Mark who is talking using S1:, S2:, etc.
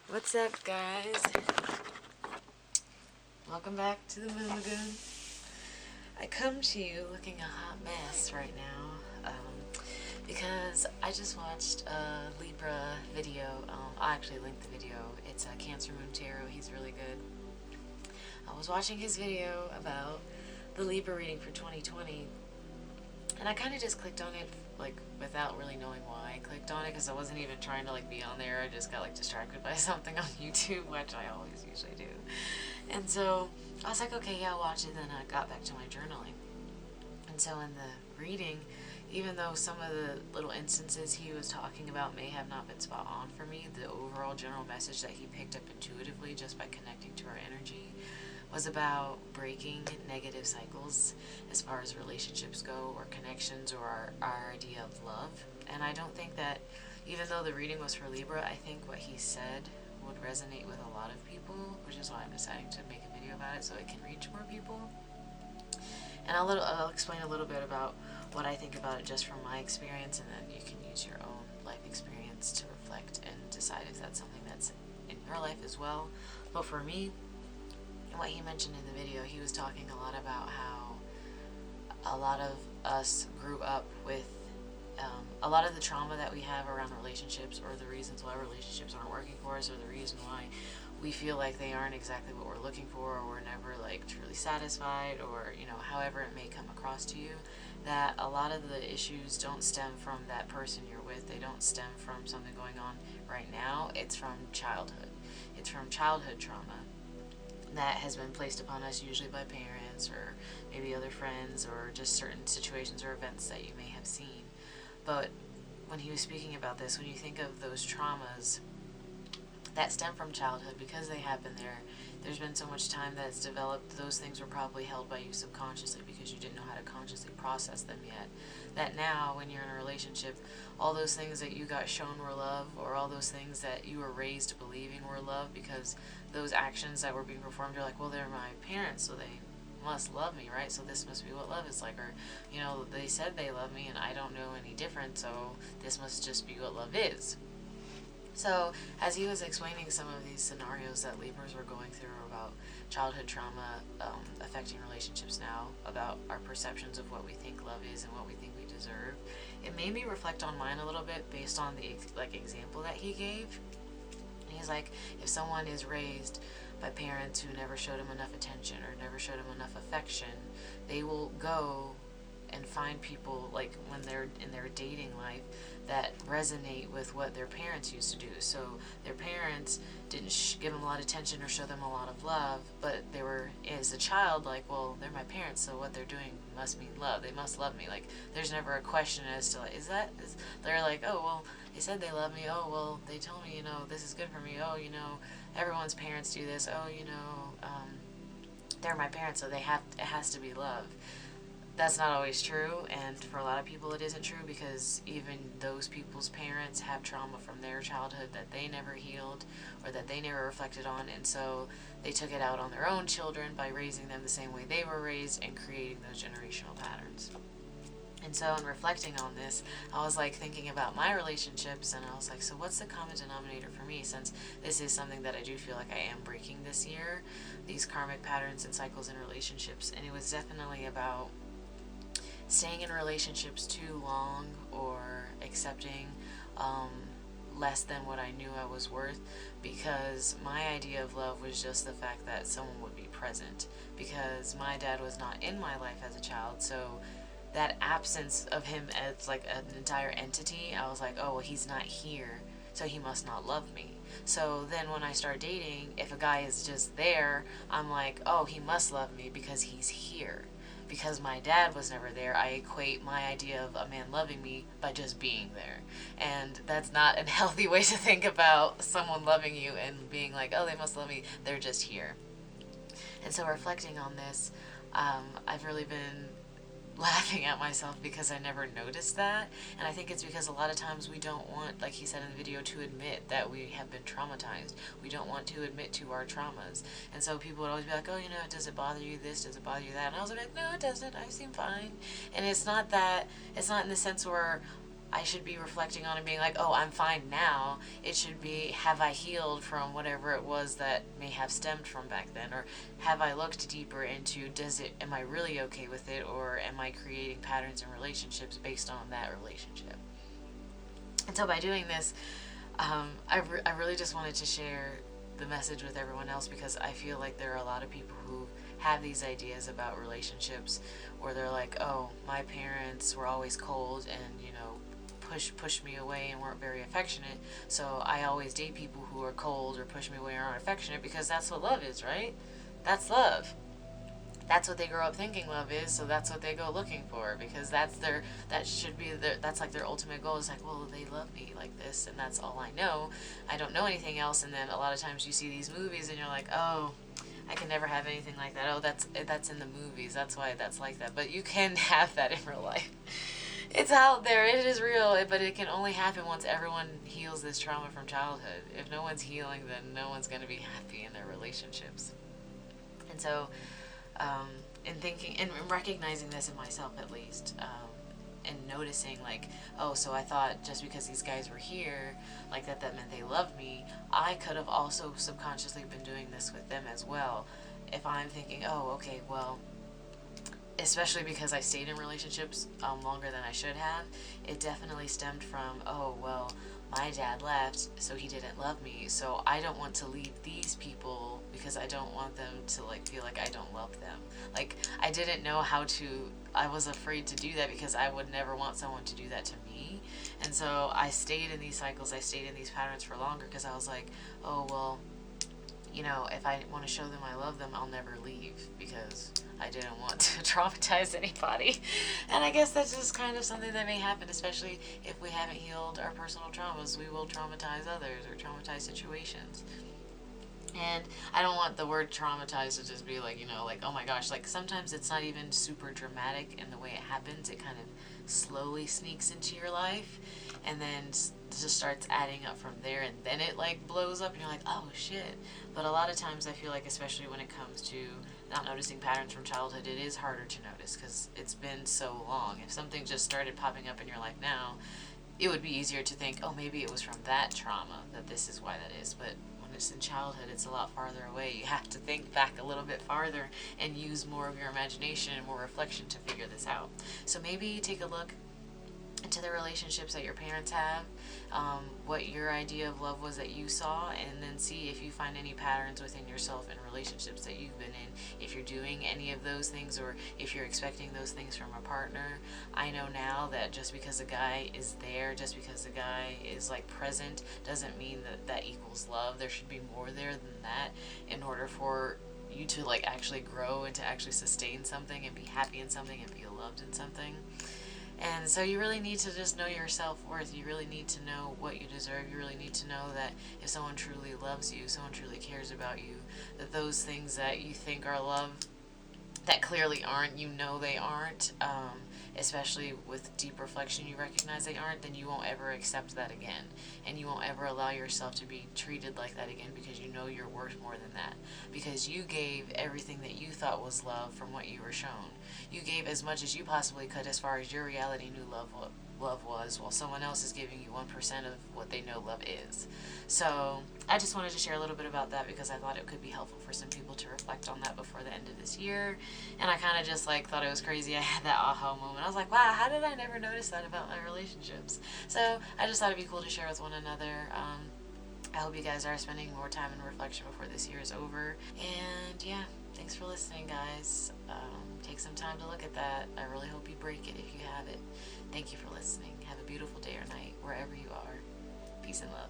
S1: What's up, guys? Welcome back to the Moon Lagoon. I come to you looking a hot mess right now because I just watched a Libra video. I'll actually link the video. It's a Cancer Moon Tarot. He's really good. I was watching his video about the Libra reading for 2020, and I kind of just clicked on it like without really knowing why I clicked on it, because I wasn't even trying to like be on there. I just got like distracted by something on YouTube, which I always usually do. And so I was like, okay, yeah, I'll watch it. Then I got back to my journaling. And so in the reading, even though some of the little instances he was talking about may have not been spot on for me, the overall general message that he picked up intuitively just by connecting to our energy was about breaking negative cycles as far as relationships go, or connections, or our idea of love. And I don't think that, even though the reading was for Libra, I think what he said would resonate with a lot of people, which is why I'm deciding to make a video about it so it can reach more people. And I'll explain a little bit about what I think about it just from my experience, and then you can use your own life experience to reflect and decide if that's something that's in your life as well. But for me, what he mentioned in the video, he was talking a lot about how a lot of us grew up with a lot of the trauma that we have around relationships, or the reasons why relationships aren't working for us, or the reason why we feel like they aren't exactly what we're looking for, or we're never like truly satisfied, or however it may come across to you, that a lot of the issues don't stem from that person you're with. They don't stem from something going on right now. It's from childhood. It's from childhood trauma that has been placed upon us, usually by parents or maybe other friends, or just certain situations or events that you may have seen. But when he was speaking about this, when you think of those traumas that stem from childhood, because they have been there, there's been so much time that it's developed, those things were probably held by you subconsciously because you didn't know how to consciously process them yet. That now, when you're in a relationship, all those things that you got shown were love, or all those things that you were raised believing were love, because those actions that were being performed, you're like, well, they're my parents, so they must love me, right? So this must be what love is like. Or, they said they love me and I don't know any different, so this must just be what love is. So, as he was explaining some of these scenarios that Libras were going through about childhood trauma affecting relationships now, about our perceptions of what we think love is and what we think we deserve, it made me reflect on mine a little bit based on the example that he gave. And he's like, if someone is raised by parents who never showed him enough attention or never showed him enough affection, they will go and find people, like when they're in their dating life, that resonate with what their parents used to do. So their parents didn't give them a lot of attention or show them a lot of love, but they were, as a child, like, well, they're my parents, so what they're doing must mean love. They must love me. Like, there's never a question as to, like, they're like, oh, well, they said they love me. Oh, well, they told me, this is good for me. Oh, everyone's parents do this. Oh, they're my parents, so it has to be love. That's not always true, and for a lot of people it isn't true, because even those people's parents have trauma from their childhood that they never healed, or that they never reflected on, and so they took it out on their own children by raising them the same way they were raised and creating those generational patterns. And so in reflecting on this, I was like thinking about my relationships, and I was like, so what's the common denominator for me, since this is something that I do feel like I am breaking this year, these karmic patterns and cycles in relationships. And it was definitely about staying in relationships too long, or accepting less than what I knew I was worth, because my idea of love was just the fact that someone would be present, because my dad was not in my life as a child. So that absence of him as like an entire entity, I was like, oh, well, he's not here, so he must not love me. So then when I start dating, if a guy is just there, I'm like, oh, he must love me because he's here. Because my dad was never there, I equate my idea of a man loving me by just being there. And that's not a healthy way to think about someone loving you and being like, oh, they must love me, they're just here. And so reflecting on this, I've really been laughing at myself because I never noticed that. And I think it's because a lot of times we don't want, like he said in the video, to admit that we have been traumatized. We don't want to admit to our traumas. And so people would always be like, oh, does it bother you this? Does it bother you that? And I was like, no, it doesn't. I seem fine. And it's not in the sense where I should be reflecting on and being like, oh, I'm fine now. It should be, have I healed from whatever it was that may have stemmed from back then? Or have I looked deeper into, am I really okay with it? Or am I creating patterns in relationships based on that relationship? And so by doing this, I really just wanted to share the message with everyone else, because I feel like there are a lot of people who have these ideas about relationships where they're like, oh, my parents were always cold and, pushed me away and weren't very affectionate, so I always date people who are cold or push me away or aren't affectionate, because that's what love is, right? That's love. That's what they grow up thinking love is, so that's what they go looking for, because that should be that's like their ultimate goal. Is like, well, they love me like this and that's all I know. I don't know anything else. And then a lot of times you see these movies and you're like, oh, I can never have anything like that. Oh, that's in the movies. That's why that's like that. But you can have that in real life. It's out there. It is real, but it can only happen once everyone heals this trauma from childhood. If no one's healing, then no one's going to be happy in their relationships. And so, in thinking and recognizing this in myself, at least, and noticing, like, oh, so I thought just because these guys were here, like, that meant they loved me. I could have also subconsciously been doing this with them as well. If I'm thinking, oh, okay, well, especially because I stayed in relationships longer than I should have, it definitely stemmed from, oh, well, my dad left, so he didn't love me, so I don't want to leave these people because I don't want them to, like, feel like I don't love them. Like, I didn't know how to, I was afraid to do that because I would never want someone to do that to me. And so I stayed in these cycles, I stayed in these patterns for longer because I was like, oh, well, if I want to show them I love them, I'll never leave because I didn't want to traumatize anybody. And I guess that's just kind of something that may happen, especially if we haven't healed our personal traumas. We will traumatize others or traumatize situations. And I don't want the word traumatized to just be like, like, oh my gosh, like sometimes it's not even super dramatic in the way it happens. It kind of slowly sneaks into your life and then just starts adding up from there, and then it like blows up and you're like, oh shit. But a lot of times I feel like, especially when it comes to not noticing patterns from childhood, it is harder to notice because it's been so long. If something just started popping up in your life now, it would be easier to think, oh, maybe it was from that trauma, that this is why that is. But when it's in childhood, it's a lot farther away. You have to think back a little bit farther and use more of your imagination and more reflection to figure this out. So maybe take a look into the relationships that your parents have, what your idea of love was that you saw, and then see if you find any patterns within yourself in relationships that you've been in, if you're doing any of those things or if you're expecting those things from a partner. I know now that just because a guy is there, just because a guy is like present, doesn't mean that equals love. There should be more there than that in order for you to like actually grow and to actually sustain something and be happy in something and feel loved in something. And so you really need to just know your self-worth. You really need to know what you deserve. You really need to know that if someone truly loves you, someone truly cares about you, that those things that you think are love that clearly aren't, they aren't, especially with deep reflection you recognize they aren't, then you won't ever accept that again. And you won't ever allow yourself to be treated like that again, because you know you're worth more than that. Because you gave everything that you thought was love from what you were shown. You gave as much as you possibly could as far as your reality knew love was, while someone else is giving you 1% of what they know love is. So I just wanted to share a little bit about that because I thought it could be helpful for some people to reflect on that before the end of this year. And I kind of just like thought it was crazy. I had that aha moment. I was like, wow, how did I never notice that about my relationships? So I just thought it'd be cool to share with one another. I hope you guys are spending more time in reflection before this year is over. And yeah, thanks for listening, guys. Take some time to look at that. I really hope you break it if you have it. Thank you for listening. Have a beautiful day or night wherever you are. Peace and love.